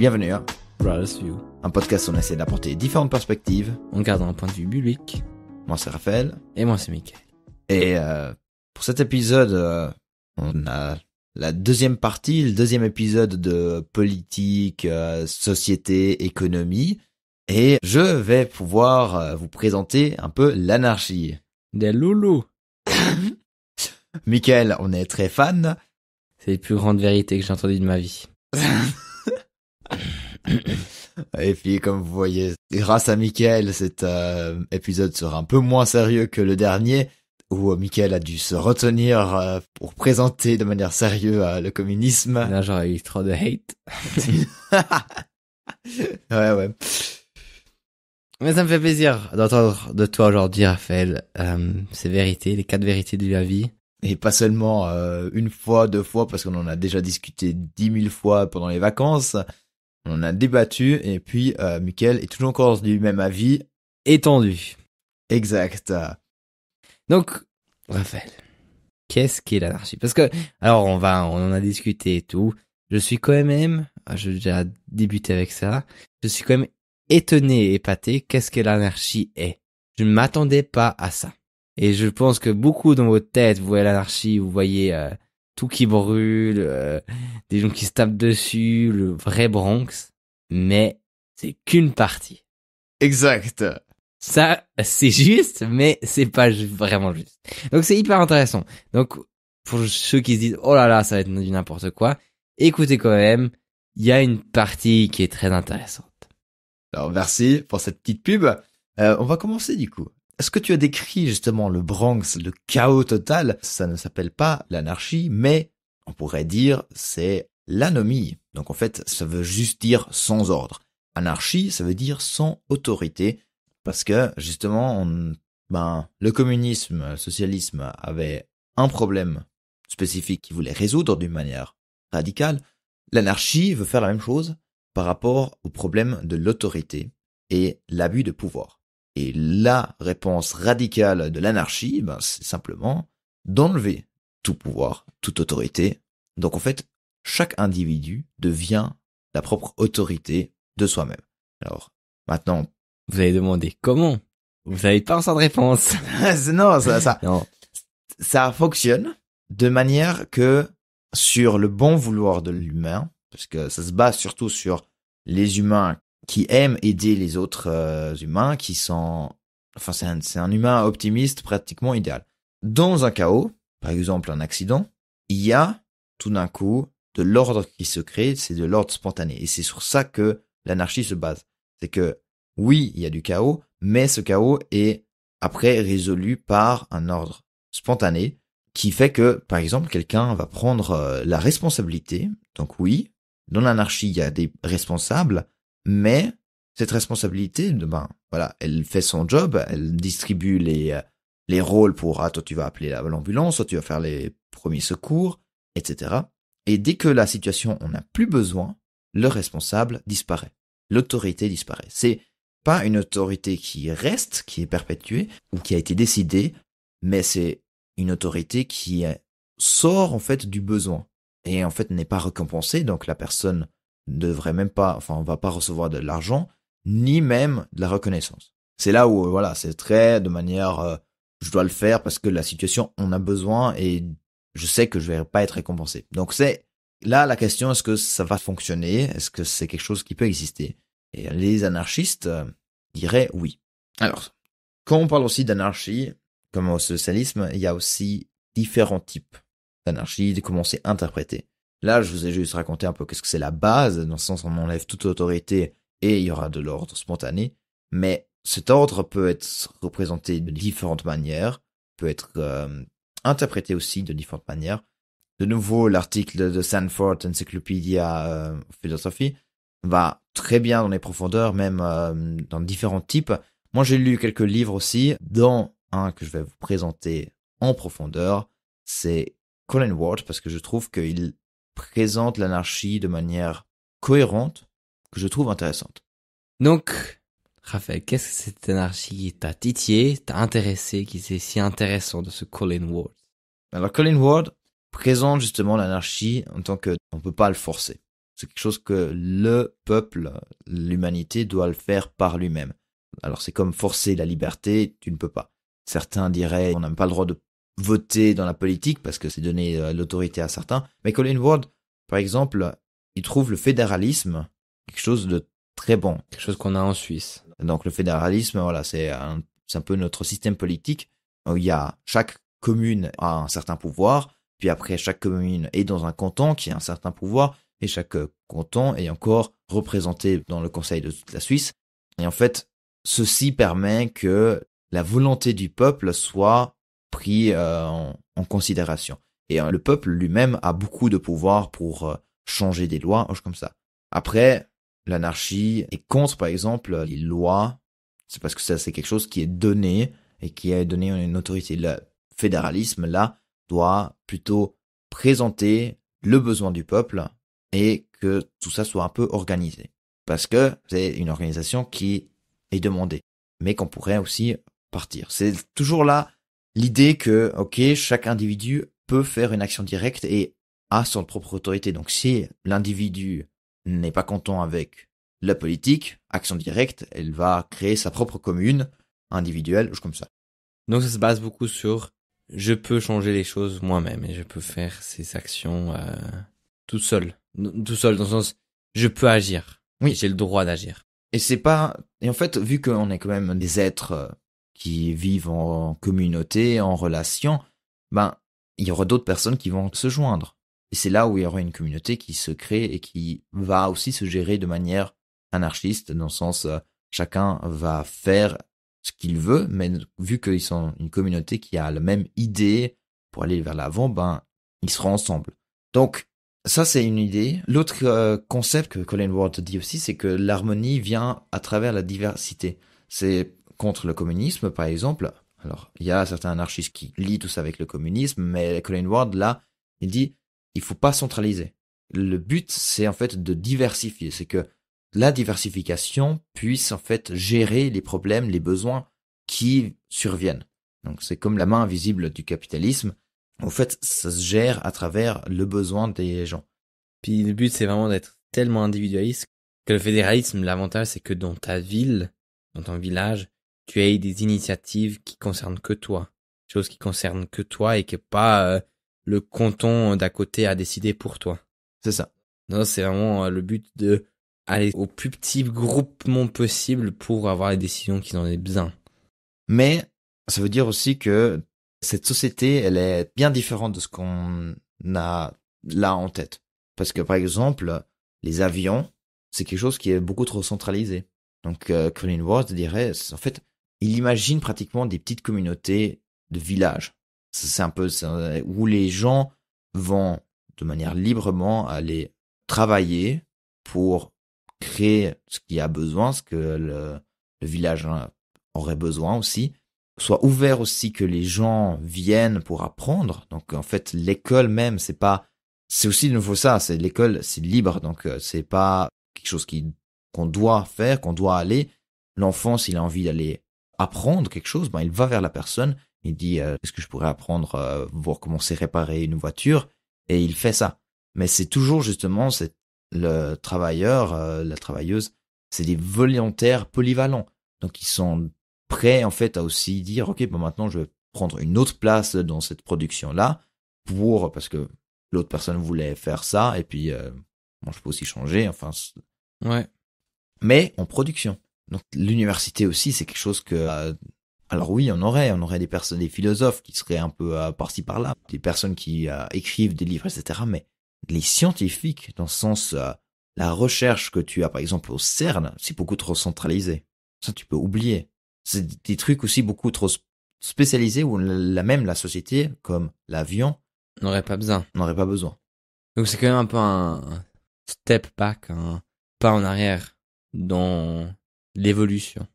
Bienvenue à Brothers View, un podcast où on essaie d'apporter différentes perspectives. en gardant un point de vue biblique. Moi c'est Raphaël. Et moi c'est Mickaël. Et pour cet épisode, on a la deuxième partie, le deuxième épisode de politique, société, économie. Et je vais pouvoir vous présenter un peu l'anarchie. Des loulous. Mickaël, on est très fan. C'est les plus grandes vérités que j'ai entendues de ma vie. Et puis, comme vous voyez, grâce à Mickaël, cet épisode sera un peu moins sérieux que le dernier, où Mickaël a dû se retenir pour présenter de manière sérieuse le communisme. Là j'aurais eu trop de hate. Ouais. Mais ça me fait plaisir d'entendre de toi aujourd'hui, Raphaël, ces vérités, les 4 vérités de la vie. Et pas seulement une fois, 2 fois, parce qu'on en a déjà discuté 10 000 fois pendant les vacances. On en a débattu, et puis Mickaël est toujours encore du même avis. Étendu. Exact. Donc, Raphaël, qu'est-ce qu'est l'anarchie? Parce que, alors on en a discuté et tout. Je suis quand même, je vais déjà débuter avec ça, je suis quand même étonné et épaté qu'est-ce que l'anarchie est. Je ne m'attendais pas à ça. Et je pense que beaucoup dans votre tête, vous voyez l'anarchie, vous voyez tout qui brûle, des gens qui se tapent dessus, le vrai Bronx. Mais c'est qu'une partie. Exact. Ça, c'est juste, mais c'est pas vraiment juste. Donc c'est hyper intéressant. Donc, pour ceux qui se disent, oh là là, ça va être du n'importe quoi, écoutez quand même, il y a une partie qui est très intéressante. Alors merci pour cette petite pub. On va commencer du coup. Est-ce que tu as décrit justement le Bronx, le chaos total? Ça ne s'appelle pas l'anarchie, mais on pourrait dire c'est l'anomie. Donc en fait, ça veut juste dire sans ordre. Anarchie, ça veut dire sans autorité, parce que justement, le communisme, le socialisme avait un problème spécifique qu'il voulait résoudre d'une manière radicale. L'anarchie veut faire la même chose par rapport au problème de l'autorité et l'abus de pouvoir. Et la réponse radicale de l'anarchie, c'est simplement d'enlever tout pouvoir, toute autorité. Donc en fait, chaque individu devient la propre autorité de soi-même. Alors, maintenant... Vous allez demander comment? Vous n'avez pas encore de réponse. Non, Non. ça fonctionne de manière que sur le bon vouloir de l'humain, parce que ça se base surtout sur les humains qui aiment aider les autres humains, qui sont... Enfin, c'est un humain optimiste pratiquement idéal. Dans un chaos, par exemple un accident, il y a tout d'un coup de l'ordre qui se crée, c'est de l'ordre spontané. Et c'est sur ça que l'anarchie se base. C'est que, oui, il y a du chaos, mais ce chaos est après résolu par un ordre spontané qui fait que, par exemple, quelqu'un va prendre la responsabilité. Donc oui, dans l'anarchie, il y a des responsables, mais cette responsabilité, elle fait son job, elle distribue les rôles pour, toi tu vas appeler l'ambulance, toi tu vas faire les premiers secours, etc. Et dès que la situation, on n'a plus besoin, le responsable disparaît. L'autorité disparaît. C'est pas une autorité qui reste, qui est perpétuée, ou qui a été décidée, mais c'est une autorité qui sort en fait du besoin et en fait n'est pas récompensée, donc la personne ne devrait même pas, on va pas recevoir de l'argent ni même de la reconnaissance. C'est là où c'est très de manière je dois le faire parce que la situation on a besoin et je sais que je vais pas être récompensé. Donc c'est là la question, est-ce que ça va fonctionner? Est-ce que c'est quelque chose qui peut exister? Et les anarchistes diraient oui. Alors, quand on parle aussi d'anarchie, comme au socialisme, il y a aussi différents types d'anarchie, de comment c'est interprété. Là, je vous ai juste raconté un peu qu'est-ce que c'est la base, dans le sens où on enlève toute autorité et il y aura de l'ordre spontané. Mais cet ordre peut être représenté de différentes manières, peut être interprété aussi de différentes manières. De nouveau, l'article de Stanford Encyclopedia Philosophy va très bien dans les profondeurs, même dans différents types. Moi, j'ai lu quelques livres aussi, dont un que je vais vous présenter en profondeur, c'est Colin Ward, parce que je trouve qu'il présente l'anarchie de manière cohérente, que je trouve intéressante. Donc, Raphaël, qu'est-ce que cette anarchie qui t'a titillé, t'a intéressé, qui c'est si intéressant de ce Colin Ward? Alors, Colin Ward présente justement l'anarchie en tant que on peut pas le forcer. C'est quelque chose que le peuple, l'humanité doit le faire par lui-même. Alors c'est comme forcer la liberté, tu ne peux pas. Certains diraient on n'a même pas le droit de voter dans la politique parce que c'est donner l'autorité à certains. Mais Colin Ward, par exemple, il trouve le fédéralisme quelque chose de très bon. Quelque chose qu'on a en Suisse. Donc le fédéralisme, voilà, c'est un peu notre système politique où il y a chaque commune a un certain pouvoir, puis après chaque commune est dans un canton qui a un certain pouvoir, et chaque canton est encore représenté dans le conseil de toute la Suisse. Et en fait, ceci permet que la volonté du peuple soit prise en considération. Et le peuple lui-même a beaucoup de pouvoir pour changer des lois, comme ça. Après, l'anarchie est contre, par exemple, les lois. C'est parce que ça, c'est quelque chose qui est donné et qui est donné à une autorité. Le fédéralisme, là, doit plutôt présenter le besoin du peuple et que tout ça soit un peu organisé. Parce que c'est une organisation qui est demandée, mais qu'on pourrait aussi partir. C'est toujours là l'idée que, ok, chaque individu peut faire une action directe et a son propre autorité. Donc si l'individu n'est pas content avec la politique, action directe, elle va créer sa propre commune individuelle, comme ça. Donc ça se base beaucoup sur je peux changer les choses moi-même et je peux faire ces actions tout seul. Tout seul dans le sens je peux agir. Oui, j'ai le droit d'agir. Et en fait, vu qu'on est quand même des êtres qui vivent en communauté, en relation, ben il y aura d'autres personnes qui vont se joindre. Et c'est là où il y aura une communauté qui se crée et qui va aussi se gérer de manière anarchiste, dans le sens chacun va faire ce qu'il veut, mais vu qu'ils sont une communauté qui a la même idée pour aller vers l'avant, ben ils seront ensemble. Donc ça c'est une idée. L'autre concept que Colin Ward dit aussi, c'est que l'harmonie vient à travers la diversité. C'est contre le communisme par exemple. Alors il y a certains anarchistes qui lient tout ça avec le communisme, mais Colin Ward là, il dit il faut pas centraliser. Le but c'est en fait de diversifier, c'est que la diversification puisse en fait gérer les problèmes, les besoins qui surviennent. Donc c'est comme la main invisible du capitalisme. En fait, ça se gère à travers le besoin des gens. Puis le but c'est vraiment d'être tellement individualiste que le fédéralisme, l'avantage c'est que dans ta ville, dans ton village, tu aies des initiatives qui concernent que toi. Choses qui concernent que toi et que pas le canton d'à côté a décidé pour toi. C'est ça. Non, c'est vraiment le but de aller au plus petit groupement possible pour avoir les décisions qui en aient besoin. Mais ça veut dire aussi que cette société, elle est bien différente de ce qu'on a là en tête. Parce que par exemple, les avions, c'est quelque chose qui est beaucoup trop centralisé. Donc Colin Ward dirait, en fait, il imagine pratiquement des petites communautés de villages. C'est un peu où les gens vont de manière librement aller travailler pour créer ce qu'il y a besoin, ce que le village aurait besoin aussi, soit ouvert aussi que les gens viennent pour apprendre. Donc en fait, l'école même, c'est aussi de nouveau ça, c'est l'école, c'est libre, donc c'est pas quelque chose qu'on doit faire, qu'on doit aller. L'enfant, s'il a envie d'aller apprendre quelque chose, ben il va vers la personne, il dit est-ce que je pourrais apprendre voir comment c'est réparer une voiture, et il fait ça. Mais c'est toujours justement le travailleur, la travailleuse, c'est des volontaires polyvalents. Donc ils sont prêts en fait à aussi dire ok, bon maintenant je vais prendre une autre place dans cette production là parce que l'autre personne voulait faire ça et puis bon, je peux aussi changer, enfin ouais. Mais en production. Donc l'université aussi c'est quelque chose que alors oui, on aurait des personnes, des philosophes qui seraient un peu par-ci par-là, des personnes qui écrivent des livres, etc. Mais les scientifiques, dans le sens, la recherche que tu as, par exemple, au CERN, c'est beaucoup trop centralisé. Ça, tu peux oublier. C'est des trucs aussi beaucoup trop spécialisés où même la société, comme l'avion, n'aurait pas besoin. Donc c'est quand même un peu un step back, un pas en arrière dans l'évolution.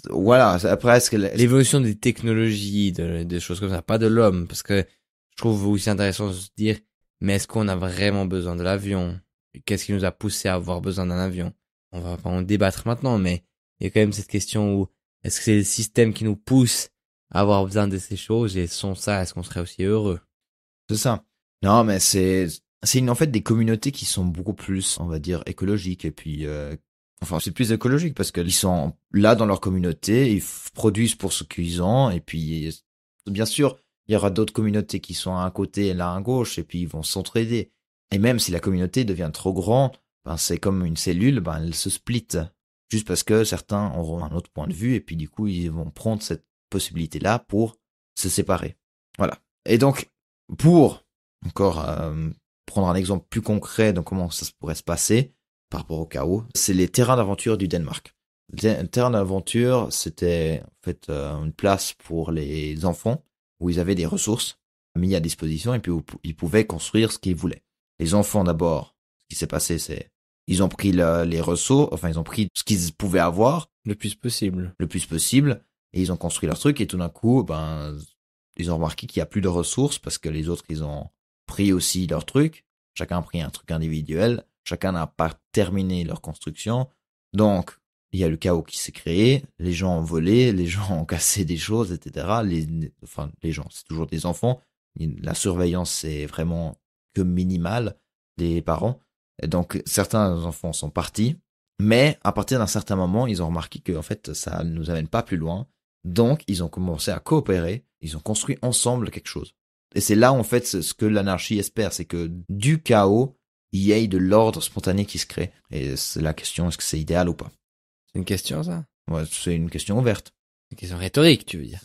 Voilà, c'est presque l'évolution des technologies, des choses comme ça, pas de l'homme, parce que je trouve aussi intéressant de se dire, mais est-ce qu'on a vraiment besoin de l'avion? Qu'est-ce qui nous a poussé à avoir besoin d'un avion? On va pas en débattre maintenant, mais il y a quand même cette question où est-ce que c'est le système qui nous pousse à avoir besoin de ces choses, et sans ça, est-ce qu'on serait aussi heureux? C'est ça. Non, mais c'est c'est en fait des communautés qui sont beaucoup plus, on va dire, écologiques et puis enfin c'est plus écologique parce qu'ils sont là dans leur communauté, ils produisent pour ce qu'ils ont et puis bien sûr il y aura d'autres communautés qui sont à un côté et là à gauche et puis ils vont s'entraider. Et même si la communauté devient trop grande, ben c'est comme une cellule, ben elle se split juste parce que certains auront un autre point de vue et puis du coup ils vont prendre cette possibilité là pour se séparer. Voilà. Et donc pour encore prendre un exemple plus concret de comment ça pourrait se passer par rapport au chaos, c'est les terrains d'aventure du Danemark. Les terrains d'aventure, c'était en fait une place pour les enfants où ils avaient des ressources mises à disposition et puis où ils pouvaient construire ce qu'ils voulaient. Les enfants d'abord, ce qui s'est passé, c'est ils ont pris les ressources, enfin ils ont pris ce qu'ils pouvaient avoir Le plus possible. et ils ont construit leur truc et tout d'un coup, ben ils ont remarqué qu'il y a plus de ressources parce que les autres ils ont pris aussi leur truc, chacun a pris un truc individuel, chacun n'a pas terminé leur construction, donc il y a le chaos qui s'est créé, les gens ont volé, les gens ont cassé des choses, etc. Les gens, c'est toujours des enfants, la surveillance c'est vraiment que minimale des parents, et donc certains enfants sont partis, mais à partir d'un certain moment, ils ont remarqué que en fait ça ne nous amène pas plus loin, donc ils ont commencé à coopérer, ils ont construit ensemble quelque chose. Et c'est là, en fait, ce que l'anarchie espère, c'est que du chaos, il y ait de l'ordre spontané qui se crée. Et c'est la question, est-ce que c'est idéal ou pas? C'est une question, ça? Ouais, c'est une question ouverte. Une question rhétorique, tu veux dire?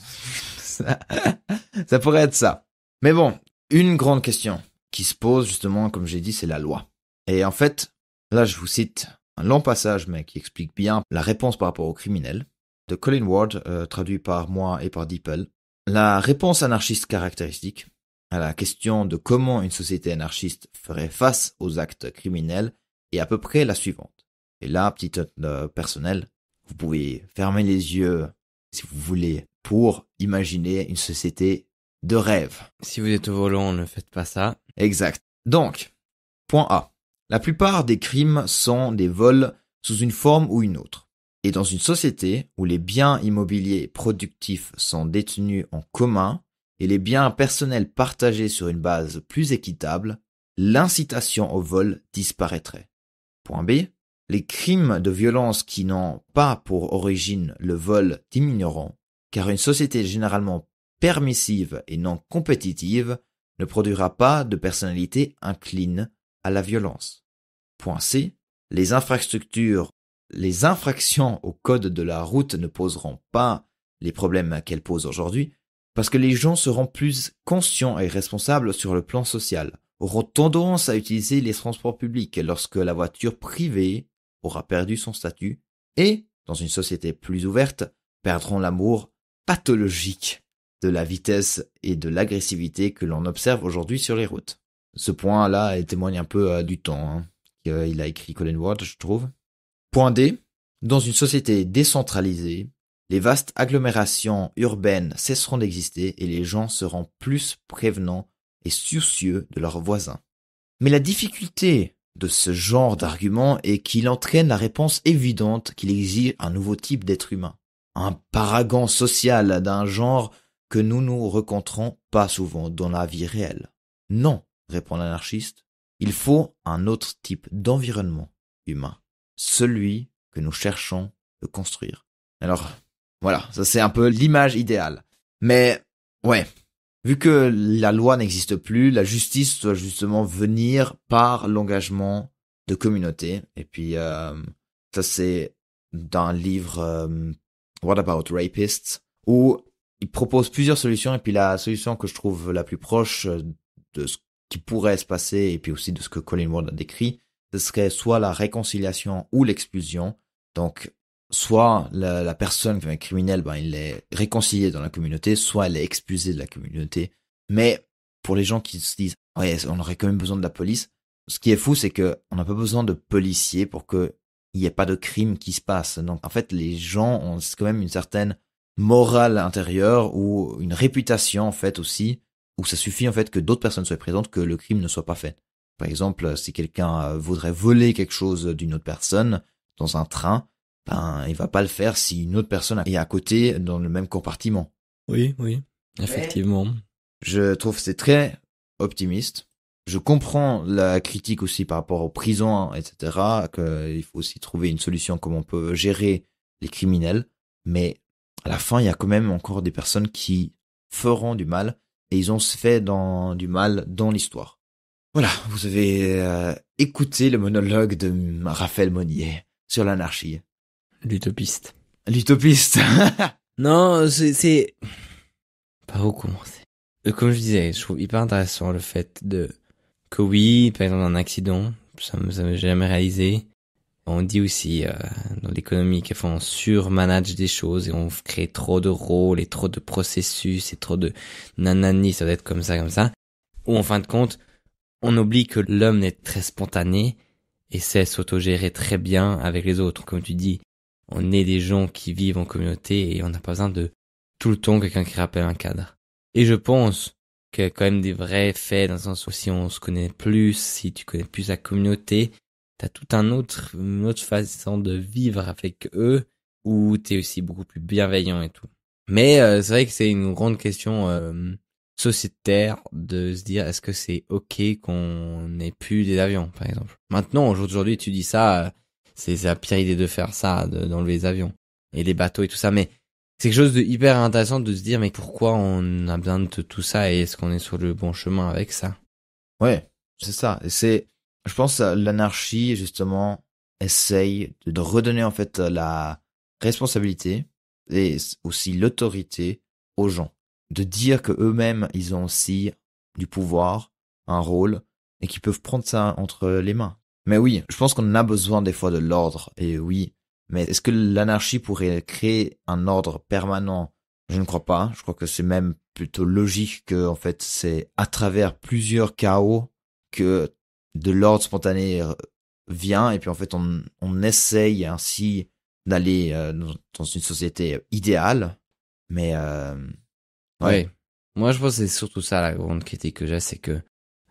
Ça pourrait être ça. Mais bon, une grande question qui se pose, justement, comme j'ai dit, c'est la loi. Et en fait, là, je vous cite un long passage, mais qui explique bien la réponse par rapport aux criminels, de Colin Ward, traduit par moi et par Deeple. La réponse anarchiste caractéristique à la question de comment une société anarchiste ferait face aux actes criminels est à peu près la suivante. Et là, petite note personnelle, vous pouvez fermer les yeux si vous voulez pour imaginer une société de rêve. Si vous êtes au volant, ne faites pas ça. Exact. Donc, point A. La plupart des crimes sont des vols sous une forme ou une autre. Et dans une société où les biens immobiliers productifs sont détenus en commun et les biens personnels partagés sur une base plus équitable, l'incitation au vol disparaîtrait. Point B. Les crimes de violence qui n'ont pas pour origine le vol diminueront, car une société généralement permissive et non compétitive ne produira pas de personnalité incline à la violence. Point C. Les infractions au code de la route ne poseront pas les problèmes qu'elles posent aujourd'hui, parce que les gens seront plus conscients et responsables sur le plan social, auront tendance à utiliser les transports publics lorsque la voiture privée aura perdu son statut, et, dans une société plus ouverte, perdront l'amour pathologique de la vitesse et de l'agressivité que l'on observe aujourd'hui sur les routes. Ce point-là témoigne un peu du temps qu'il a écrit Colin Ward, je trouve. Point D. Dans une société décentralisée, les vastes agglomérations urbaines cesseront d'exister et les gens seront plus prévenants et soucieux de leurs voisins. Mais la difficulté de ce genre d'argument est qu'il entraîne la réponse évidente qu'il exige un nouveau type d'être humain. Un paragon social d'un genre que nous nous rencontrons pas souvent dans la vie réelle. Non, répond l'anarchiste, il faut un autre type d'environnement humain. Celui que nous cherchons de construire. Alors, voilà, ça c'est un peu l'image idéale. Mais, ouais, vu que la loi n'existe plus, la justice doit justement venir par l'engagement de communauté. Et puis, ça c'est dans le livre What About Rapists, où il propose plusieurs solutions, et puis la solution que je trouve la plus proche de ce qui pourrait se passer, et puis aussi de ce que Colin Ward a décrit, ce serait soit la réconciliation ou l'expulsion. Donc, soit la personne criminelle, il est réconcilié dans la communauté, soit elle est expulsée de la communauté. Mais pour les gens qui se disent, ouais, on aurait quand même besoin de la police, ce qui est fou, c'est que on n'a pas besoin de policiers pour que il n'y ait pas de crime qui se passe. Donc, en fait, les gens ont quand même une certaine morale intérieure ou une réputation, en fait, aussi, où ça suffit, en fait, que d'autres personnes soient présentes, que le crime ne soit pas fait. Par exemple, si quelqu'un voudrait voler quelque chose d'une autre personne dans un train, il va pas le faire si une autre personne est à côté dans le même compartiment. Oui, effectivement. Je trouve que c'est très optimiste. je comprends la critique aussi par rapport aux prisons, etc., qu'il faut aussi trouver une solution comment on peut gérer les criminels. Mais à la fin, il y a quand même encore des personnes qui feront du mal et ils ont fait du mal dans l'histoire. Voilà, vous avez écouté le monologue de Raphaël Monnier sur l'anarchie. L'utopiste. L'utopiste. Non, c'est... Par où commencer? Comme je disais, je trouve hyper intéressant le fait que oui, par exemple, un accident, ça m'est jamais réalisé. On dit aussi, dans l'économie, qu'il faut surmanage des choses et on crée trop de rôles et trop de processus et trop de nanani, ça doit être comme ça, comme ça. Ou en fin de compte, on oublie que l'homme est très spontané et sait s'autogérer très bien avec les autres. Comme tu dis, on est des gens qui vivent en communauté et on n'a pas besoin de tout le temps quelqu'un qui rappelle un cadre. Et je pense qu'il y a quand même des vrais faits dans le sens où si on se connaît plus, si tu connais plus la communauté, t'as tout une autre façon de vivre avec eux où t'es aussi beaucoup plus bienveillant et tout. Mais c'est vrai que c'est une grande question sociétaire de se dire est-ce que c'est ok qu'on n'ait plus des avions par exemple. Maintenant aujourd'hui tu dis ça, c'est la pire idée de faire ça, d'enlever les avions et les bateaux et tout ça, mais c'est quelque chose de hyper intéressant de se dire mais pourquoi on a besoin de tout ça et est-ce qu'on est sur le bon chemin avec ça? Ouais, c'est ça. Je pense que l'anarchie, justement, essaye de redonner en fait la responsabilité et aussi l'autorité aux gens. De dire que eux-mêmes, ils ont aussi du pouvoir, un rôle, et qu'ils peuvent prendre ça entre les mains. Mais oui, je pense qu'on a besoin des fois de l'ordre, et oui. Mais est-ce que l'anarchie pourrait créer un ordre permanent? Je ne crois pas. Je crois que c'est même plutôt logique que, en fait, c'est à travers plusieurs chaos que de l'ordre spontané vient, et puis en fait, on essaye ainsi d'aller dans une société idéale. Mais, ouais. Ouais. Moi, je pense que c'est surtout ça la grande critique que j'ai, c'est que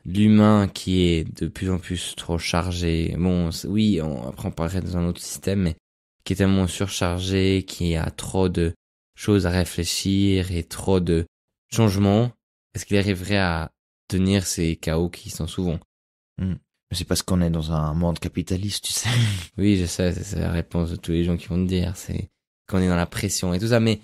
l'humain qui est de plus en plus trop chargé, bon, oui, après on parlerait dans un autre système, mais qui est tellement surchargé, qui a trop de choses à réfléchir et trop de changements, est-ce qu'il arriverait à tenir ces chaos qui sont souvent? Mais c'est parce qu'on est dans un monde capitaliste, tu sais. Oui, je sais, c'est la réponse de tous les gens qui vont te dire, c'est qu'on est dans la pression et tout ça, mais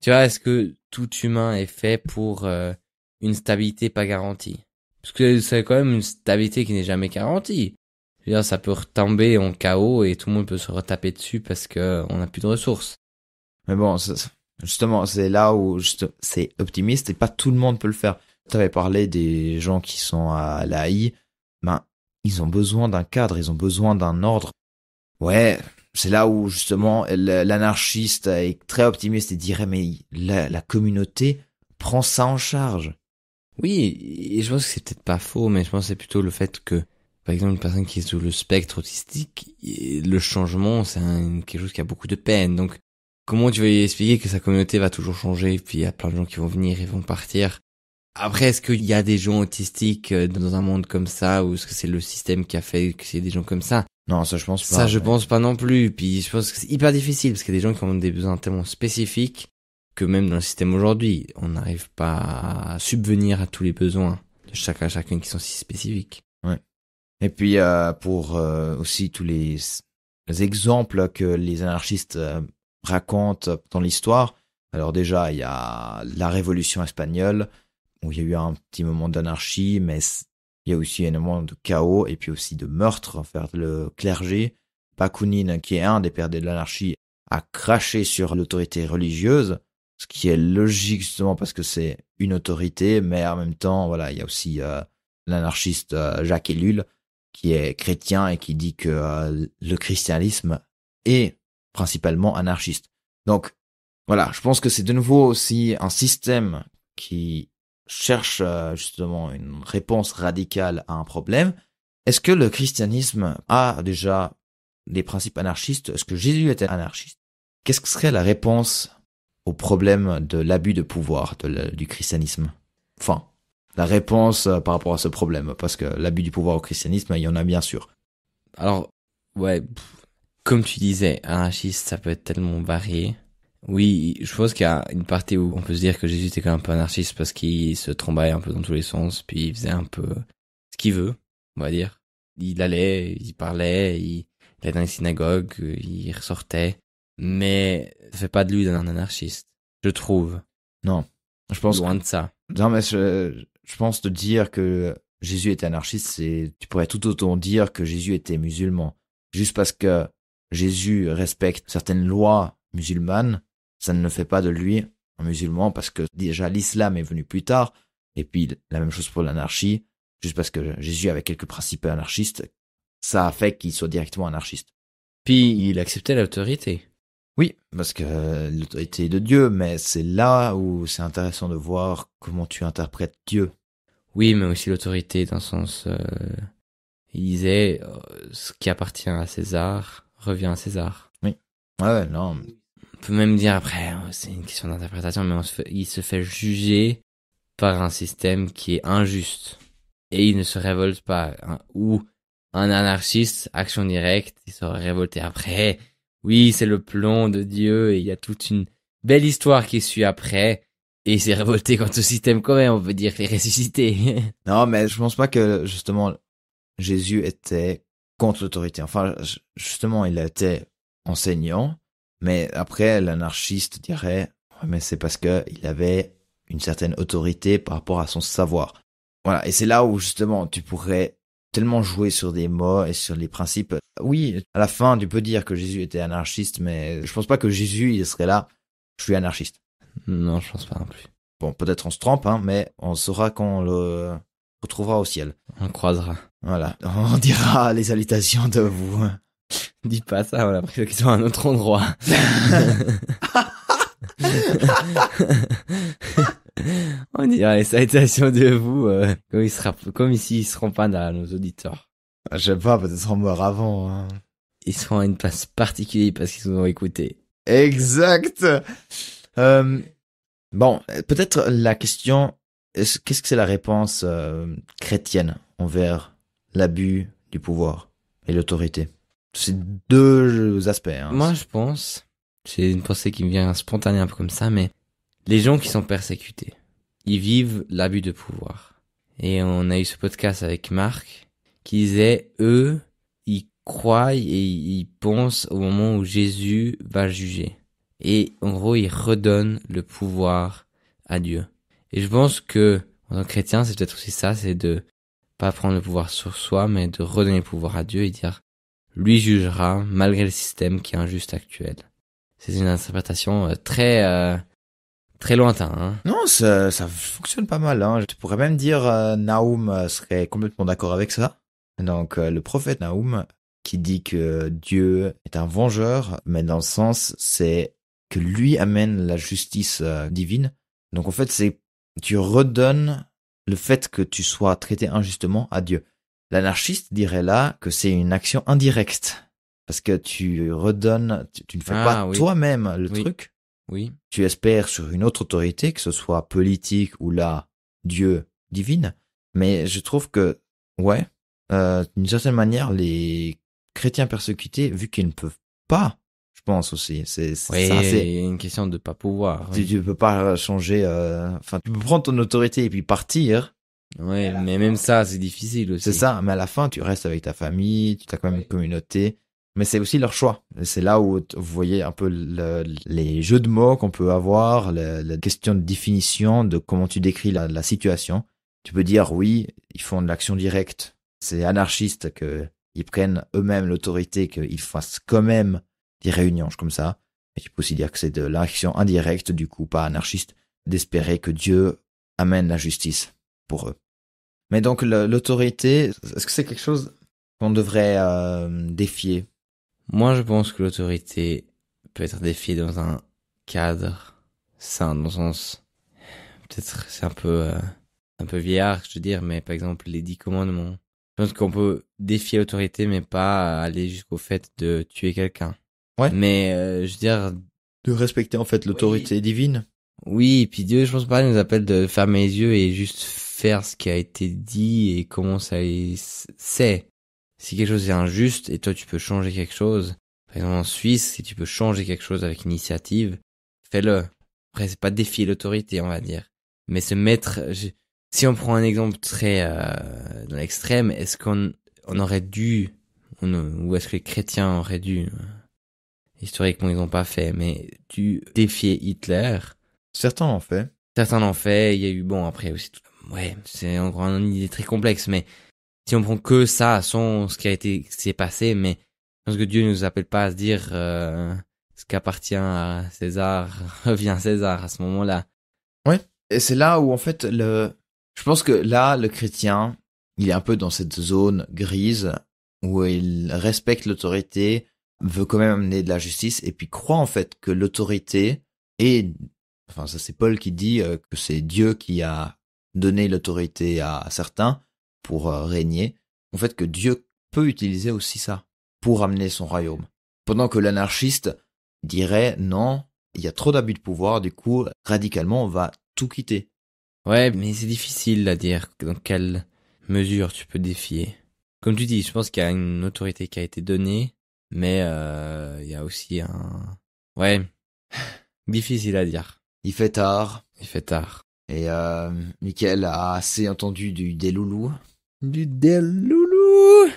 tu vois, est-ce que tout humain est fait pour une stabilité pas garantie? Parce que c'est quand même une stabilité qui n'est jamais garantie. Je veux dire, ça peut retomber en chaos et tout le monde peut se retaper dessus parce que on n'a plus de ressources. Mais bon, justement, c'est là où c'est optimiste et pas tout le monde peut le faire. Tu avais parlé des gens qui sont à l'AI, ben, ils ont besoin d'un cadre, ils ont besoin d'un ordre. Ouais, c'est là où justement l'anarchiste est très optimiste et dirait mais la communauté prend ça en charge. Oui, et je pense que c'est peut-être pas faux, mais je pense que c'est plutôt le fait que, par exemple, une personne qui est sous le spectre autistique, le changement, c'est quelque chose qui a beaucoup de peine. Donc, comment tu vas lui expliquer que sa communauté va toujours changer, puis il y a plein de gens qui vont venir et vont partir? Après, est-ce qu'il y a des gens autistiques dans un monde comme ça, ou est-ce que c'est le système qui a fait que c'est des gens comme ça? Non, ça je pense pas. Ça, je pense pas non plus. Puis je pense que c'est hyper difficile, parce qu'il y a des gens qui ont des besoins tellement spécifiques que même dans le système aujourd'hui, on n'arrive pas à subvenir à tous les besoins de chacune qui sont si spécifiques. Ouais. Et puis pour aussi tous les exemples que les anarchistes racontent dans l'histoire. Alors déjà, il y a la Révolution espagnole où il y a eu un petit moment d'anarchie, mais il y a aussi un moment de chaos et puis aussi de meurtre envers le clergé. Bakounine, qui est un des pères de l'anarchie, a craché sur l'autorité religieuse. Ce qui est logique justement parce que c'est une autorité, mais en même temps, voilà, il y a aussi l'anarchiste Jacques Ellul qui est chrétien et qui dit que le christianisme est principalement anarchiste. Donc voilà, je pense que c'est de nouveau aussi un système qui cherche justement une réponse radicale à un problème. Est-ce que le christianisme a déjà des principes anarchistes? Est-ce que Jésus était anarchiste? Qu'est-ce que serait la réponse au problème de l'abus de pouvoir du christianisme? Enfin, la réponse par rapport à ce problème, parce que l'abus du pouvoir au christianisme, il y en a bien sûr. Alors, ouais, comme tu disais, anarchiste, ça peut être tellement varié. Oui, je pense qu'il y a une partie où on peut se dire que Jésus était quand même un peu anarchiste parce qu'il se trombait un peu dans tous les sens, puis il faisait un peu ce qu'il veut, on va dire. Il allait, il parlait, il allait dans les synagogues, il ressortait. Mais ça fait pas de lui un anarchiste, je trouve. Non. Je pense Loin de ça. Non, mais je pense te dire que Jésus était anarchiste, tu pourrais tout autant dire que Jésus était musulman. Juste parce que Jésus respecte certaines lois musulmanes, ça ne fait pas de lui un musulman, parce que déjà l'islam est venu plus tard, et puis la même chose pour l'anarchie. Juste parce que Jésus avait quelques principes anarchistes, ça a fait qu'il soit directement anarchiste. Puis il acceptait l'autorité. Oui, parce que l'autorité est de Dieu, mais c'est là où c'est intéressant de voir comment tu interprètes Dieu. Oui, mais aussi l'autorité dans le sens... il disait, ce qui appartient à César revient à César. Oui. Ouais, non. On peut même dire après, c'est une question d'interprétation, mais il se fait juger par un système qui est injuste. Et il ne se révolte pas. Ou un anarchiste, action directe, il serait révolté après. Oui, c'est le plan de Dieu et il y a toute une belle histoire qui suit après. Et il s'est révolté contre ce système quand même, on peut dire qu'il est ressuscité. Non, mais je pense pas que, justement, Jésus était contre l'autorité. Enfin, justement, il était enseignant, mais après, l'anarchiste dirait, ouais, mais c'est parce que il avait une certaine autorité par rapport à son savoir. Voilà. Et c'est là où, justement, tu pourrais tellement jouer sur des mots et sur les principes. Oui, à la fin, tu peux dire que Jésus était anarchiste, mais je pense pas que Jésus, il serait là, je suis anarchiste. Non, je pense pas non plus. Bon, peut-être on se trompe, hein, mais on saura quand on le retrouvera au ciel. On croisera. Voilà. On dira les salutations de vous. Dis pas ça, on a pris l'occasion à un autre endroit. On dira les salutations de vous, comme ici, ils seront pas dans nos auditeurs. Je sais pas, peut-être ils seront morts avant. Hein. Ils seront à une place particulière parce qu'ils nous ont écoutés. Exact. Bon, peut-être la question, qu'est-ce que c'est la réponse chrétienne envers l'abus du pouvoir et l'autorité? C'est deux aspects. Hein. Moi, je pense, c'est une pensée qui me vient spontanée un peu comme ça, mais les gens qui sont persécutés, ils vivent l'abus de pouvoir. Et on a eu ce podcast avec Marc qui disait, eux, ils croient et ils pensent au moment où Jésus va juger. Et en gros, ils redonnent le pouvoir à Dieu. Et je pense que, en tant que chrétien, c'est peut-être aussi ça, c'est de pas prendre le pouvoir sur soi, mais de redonner le pouvoir à Dieu et dire, lui jugera malgré le système qui est injuste actuel. C'est une interprétation très lointaine. Hein. Non, ça fonctionne pas mal. Hein. Tu pourrais même dire Nahum serait complètement d'accord avec ça. Donc le prophète Nahum qui dit que Dieu est un vengeur, mais dans le sens c'est que lui amène la justice divine. Donc en fait tu redonnes le fait que tu sois traité injustement à Dieu. L'anarchiste dirait là que c'est une action indirecte. Parce que tu redonnes, tu ne fais pas toi-même le truc. Oui. Tu espères sur une autre autorité, que ce soit politique ou là, Dieu divine. Mais je trouve que, d'une certaine manière, les chrétiens persécutés, vu qu'ils ne peuvent pas, je pense aussi, c'est une question de pas pouvoir. Oui. Tu peux pas changer, tu peux prendre ton autorité et puis partir. Ouais, mais même ça, c'est difficile aussi. C'est ça, mais à la fin, tu restes avec ta famille, tu as quand même une communauté. Mais c'est aussi leur choix. C'est là où vous voyez un peu les jeux de mots qu'on peut avoir, la question de définition de comment tu décris la situation. Tu peux dire oui, ils font de l'action directe. C'est anarchiste qu'ils prennent eux-mêmes l'autorité, qu'ils fassent quand même des réunions comme ça. Et tu peux aussi dire que c'est de l'action indirecte, du coup pas anarchiste, d'espérer que Dieu amène la justice pour eux. Mais donc l'autorité, est-ce que c'est quelque chose qu'on devrait défier? Moi, je pense que l'autorité peut être défiée dans un cadre sain, dans le sens, peut-être c'est un peu vieillard, je veux dire, mais par exemple, les 10 commandements. Je pense qu'on peut défier l'autorité, mais pas aller jusqu'au fait de tuer quelqu'un. Ouais. Mais, je veux dire... De respecter, en fait, l'autorité divine. Oui, et puis Dieu, je pense pas, il nous appelle de fermer les yeux et juste faire ce qui a été dit et comment ça c'est. Si quelque chose est injuste et toi tu peux changer quelque chose, par exemple en Suisse, si tu peux changer quelque chose avec initiative, fais-le. Après c'est pas défier l'autorité, on va dire, mais se mettre, Si on prend un exemple très dans l'extrême, est-ce qu'on aurait dû, ou est-ce que les chrétiens auraient dû, historiquement ils n'ont pas fait, mais dû défier Hitler? Certains en fait. Certains l'ont fait, il y a eu, bon, après aussi, ouais, c'est encore une idée très complexe, mais si on prend que ça, sans ce qui s'est passé, mais je pense que Dieu ne nous appelle pas à se dire, ce qui appartient à César revient à César à ce moment-là. Ouais. Et c'est là où en fait je pense que là le chrétien, il est un peu dans cette zone grise où il respecte l'autorité, veut quand même amener de la justice et puis croit en fait que l'autorité est, enfin ça c'est Paul qui dit que c'est Dieu qui a donné l'autorité à certains pour régner. En fait que Dieu peut utiliser aussi ça pour amener son royaume. Pendant que l'anarchiste dirait non, il y a trop d'abus de pouvoir, du coup radicalement on va tout quitter. Ouais, mais c'est difficile à dire dans quelle mesure tu peux défier. Comme tu dis, je pense qu'il y a une autorité qui a été donnée, mais il y a aussi un... Ouais, difficile à dire. Il fait tard. Il fait tard. Et Mickaël a assez entendu du déloulou. Du déloulou.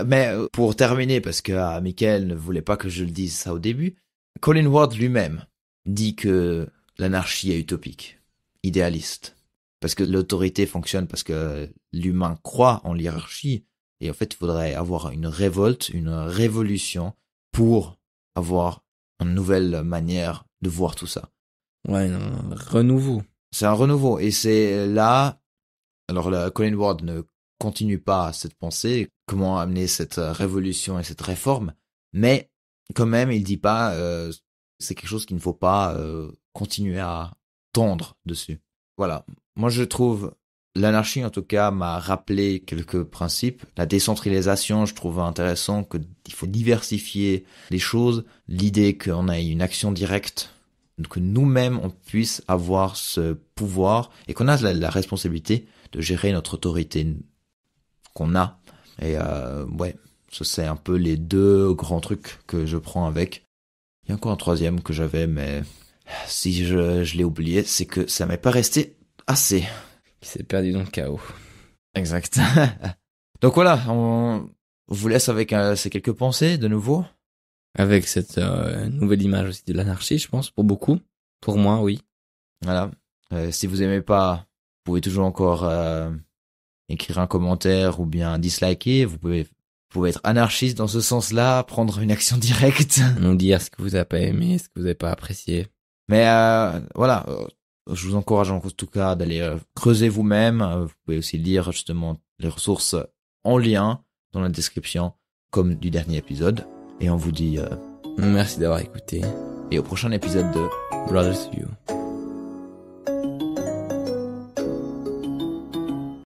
Mais pour terminer, parce que Mickaël ne voulait pas que je le dise ça au début, Colin Ward lui-même dit que l'anarchie est utopique, idéaliste. Parce que l'autorité fonctionne parce que l'humain croit en l'hierarchie. Et en fait, il faudrait avoir une révolte, une révolution pour avoir une nouvelle manière de voir tout ça. Ouais, non, renouveau. C'est un renouveau. Et c'est là... Alors, Colin Ward ne continue pas cette pensée, comment amener cette révolution et cette réforme. Mais quand même, il dit pas... c'est quelque chose qu'il ne faut pas continuer à tendre dessus. Voilà. Moi, je trouve l'anarchie, en tout cas, m'a rappelé quelques principes. La décentralisation, je trouve intéressant qu'il faut diversifier les choses. L'idée qu'on ait une action directe, que nous-mêmes, on puisse avoir ce pouvoir et qu'on a la responsabilité de gérer notre autorité qu'on a. Et ouais, ça c'est un peu les deux grands trucs que je prends avec. Il y a encore un troisième que j'avais, mais si je l'ai oublié, c'est que ça m'est pas resté assez. Qui s'est perdu dans le chaos. Exact. Donc voilà, on vous laisse avec ces quelques pensées de nouveau. Avec cette nouvelle image aussi de l'anarchie, je pense, pour beaucoup. Pour moi, oui. Voilà. Si vous aimez pas, vous pouvez toujours encore écrire un commentaire ou bien disliker. Vous pouvez être anarchiste dans ce sens-là, prendre une action directe. Nous dire ce que vous avez pas aimé, ce que vous avez pas apprécié. Mais voilà, je vous encourage en tout cas d'aller creuser vous-même. Vous pouvez aussi lire justement les ressources en lien dans la description, comme du dernier épisode. Et on vous dit merci d'avoir écouté. et au prochain épisode de Brothers to You.